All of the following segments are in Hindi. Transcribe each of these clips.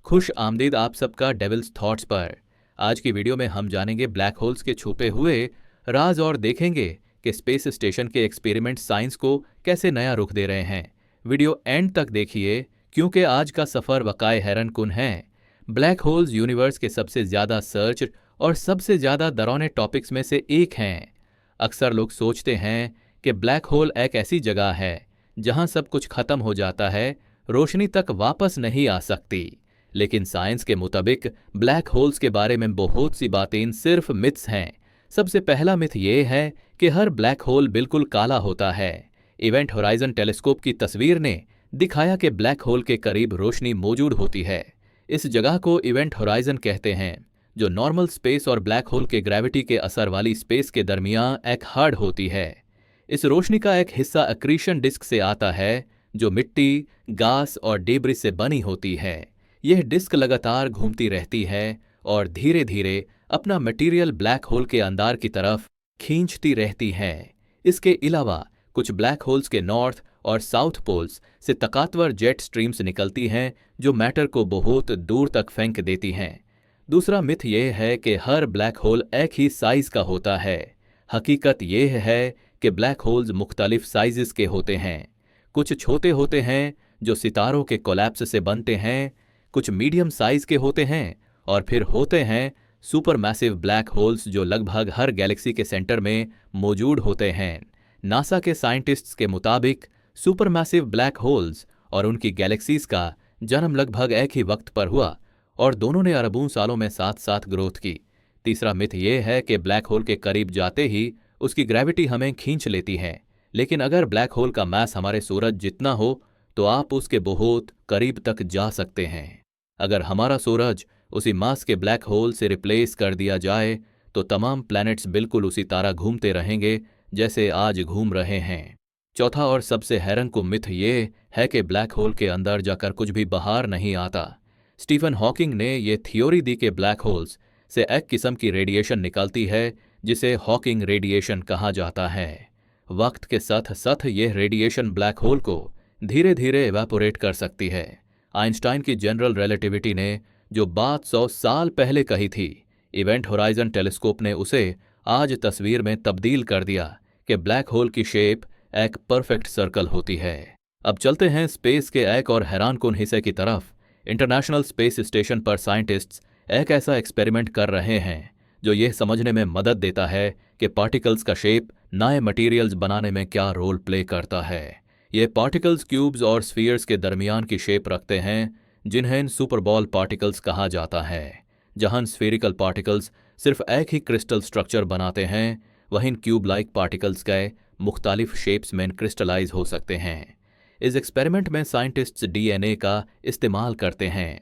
खुश आमदीद आप सबका डेविल्स थॉट्स पर। आज की वीडियो में हम जानेंगे ब्लैक होल्स के छुपे हुए राज और देखेंगे कि स्पेस स्टेशन के एक्सपेरिमेंट साइंस को कैसे नया रुख दे रहे हैं। वीडियो एंड तक देखिए क्योंकि आज का सफर वकाए हैरन कुन है। ब्लैक होल्स यूनिवर्स के सबसे ज्यादा सर्च और सबसे ज्यादा डरावने टॉपिक्स में से एक हैं। अक्सर लोग सोचते हैं कि ब्लैक होल एक ऐसी जगह है जहां सब कुछ खत्म हो जाता है, रोशनी तक वापस नहीं आ सकती। लेकिन साइंस के मुताबिक ब्लैक होल्स के बारे में बहुत सी बातें सिर्फ मिथ्स हैं। सबसे पहला मिथ ये है कि हर ब्लैक होल बिल्कुल काला होता है। इवेंट होराइजन टेलीस्कोप की तस्वीर ने दिखाया कि ब्लैक होल के करीब रोशनी मौजूद होती है। इस जगह को इवेंट होराइजन कहते हैं, जो नॉर्मल स्पेस और ब्लैक होल के ग्रेविटी के असर वाली स्पेस के दरमियान एक हद होती है। इस रोशनी का एक हिस्सा अक्रीशन डिस्क से आता है, जो मिट्टी, गैस और डेब्रिस से बनी होती है। यह डिस्क लगातार घूमती रहती है और धीरे धीरे अपना मटेरियल ब्लैक होल के अंदर की तरफ खींचती रहती है। इसके अलावा कुछ ब्लैक होल्स के नॉर्थ और साउथ पोल्स से ताकतवर जेट स्ट्रीम्स निकलती हैं, जो मैटर को बहुत दूर तक फेंक देती हैं। दूसरा मिथ यह है कि हर ब्लैक होल एक ही साइज का होता है। हकीकत यह है कि ब्लैक होल्स मुख्तलिफ साइजेस के होते हैं। कुछ छोटे होते हैं जो सितारों के कोलैप्स से बनते हैं, कुछ मीडियम साइज के होते हैं, और फिर होते हैं सुपर मैसिव ब्लैक होल्स जो लगभग हर गैलेक्सी के सेंटर में मौजूद होते हैं। नासा के साइंटिस्ट्स के मुताबिक सुपर मैसिव ब्लैक होल्स और उनकी गैलेक्सीज का जन्म लगभग एक ही वक्त पर हुआ और दोनों ने अरबों सालों में साथ साथ ग्रोथ की। तीसरा मिथ यह है कि ब्लैक होल के करीब जाते ही उसकी ग्रेविटी हमें खींच लेती है। लेकिन अगर ब्लैक होल का मास हमारे सूरज जितना हो तो आप उसके बहुत करीब तक जा सकते हैं। अगर हमारा सूरज उसी मास के ब्लैक होल से रिप्लेस कर दिया जाए तो तमाम प्लैनेट्स बिल्कुल उसी तरह घूमते रहेंगे जैसे आज घूम रहे हैं। चौथा और सबसे हैरान को मिथ ये है कि ब्लैक होल के अंदर जाकर कुछ भी बाहर नहीं आता। स्टीफन हॉकिंग ने यह थ्योरी दी कि ब्लैक होल्स से एक किस्म की रेडिएशन निकलती है जिसे हॉकिंग रेडिएशन कहा जाता है। वक्त के साथ साथ यह रेडिएशन ब्लैक होल को धीरे धीरे इवेपोरेट कर सकती है। आइंस्टाइन की जनरल रिलेटिविटी ने जो बात 100 साल पहले कही थी, इवेंट होराइजन टेलीस्कोप ने उसे आज तस्वीर में तब्दील कर दिया कि ब्लैक होल की शेप एक परफेक्ट सर्कल होती है। अब चलते हैं स्पेस के एक और हैरानकुन हिस्से की तरफ। इंटरनेशनल स्पेस स्टेशन पर साइंटिस्ट्स एक ऐसा एक्सपेरिमेंट कर रहे हैं जो यह समझने में मदद देता है कि पार्टिकल्स का शेप नए मटेरियल्स बनाने में क्या रोल प्ले करता है। ये पार्टिकल्स क्यूब्स और स्फीयर्स के दरमियान की शेप रखते हैं, जिन्हें सुपरबॉल पार्टिकल्स कहा जाता है। जहां स्फेरिकल पार्टिकल्स सिर्फ एक ही क्रिस्टल स्ट्रक्चर बनाते हैं, वहीं क्यूब लाइक पार्टिकल्स के मुख्तलिफ शेप्स में क्रिस्टलाइज हो सकते हैं। इस एक्सपेरिमेंट में साइंटिस्ट्स डीएनए का इस्तेमाल करते हैं।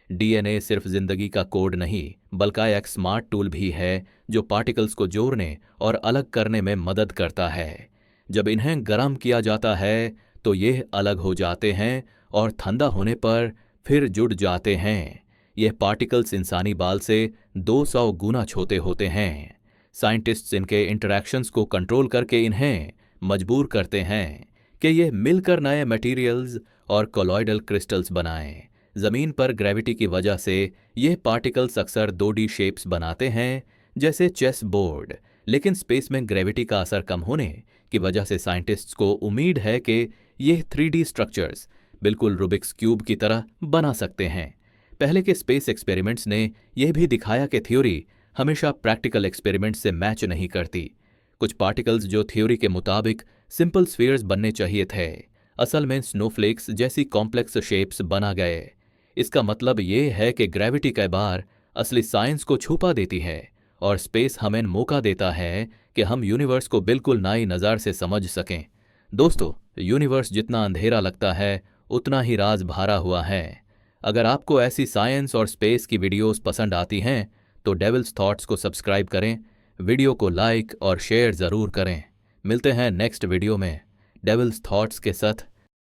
डीएनए सिर्फ जिंदगी का कोड नहीं बल्कि एक स्मार्ट टूल भी है जो पार्टिकल्स को जोड़ने और अलग करने में मदद करता है। जब इन्हें गर्म किया जाता है तो ये अलग हो जाते हैं और ठंडा होने पर फिर जुड़ जाते हैं। यह पार्टिकल्स इंसानी बाल से 200 गुना छोटे होते हैं। साइंटिस्ट्स इनके इंटरैक्शंस को कंट्रोल करके इन्हें मजबूर करते हैं कि यह मिलकर नए मटेरियल्स और कोलॉइडल क्रिस्टल्स बनाएं। जमीन पर ग्रेविटी की वजह से यह पार्टिकल्स अक्सर 2D शेप्स बनाते हैं जैसे चेस बोर्ड, लेकिन स्पेस में ग्रेविटी का असर कम होने की वजह से साइंटिस्ट्स को उम्मीद है कि यह 3D स्ट्रक्चर्स बिल्कुल रूबिक्स क्यूब की तरह बना सकते हैं। पहले के स्पेस एक्सपेरिमेंट्स ने यह भी दिखाया कि थ्योरी हमेशा प्रैक्टिकल एक्सपेरिमेंट से मैच नहीं करती। कुछ पार्टिकल्स जो थ्योरी के मुताबिक सिंपल स्फीयर्स बनने चाहिए थे, असल में स्नोफ्लेक्स जैसी कॉम्प्लेक्स शेप्स बना गए। इसका मतलब ये है कि ग्रेविटी कई बार असली साइंस को छुपा देती है और स्पेस हमें मौका देता है कि हम यूनिवर्स को बिल्कुल नई नज़र से समझ सकें। दोस्तों, यूनिवर्स जितना अंधेरा लगता है उतना ही राज भरा हुआ है। अगर आपको ऐसी साइंस और स्पेस की वीडियोस पसंद आती हैं तो डेविल्स थॉट्स को सब्सक्राइब करें, वीडियो को लाइक और शेयर ज़रूर करें। मिलते हैं नेक्स्ट वीडियो में डेविल्स थॉट्स के साथ।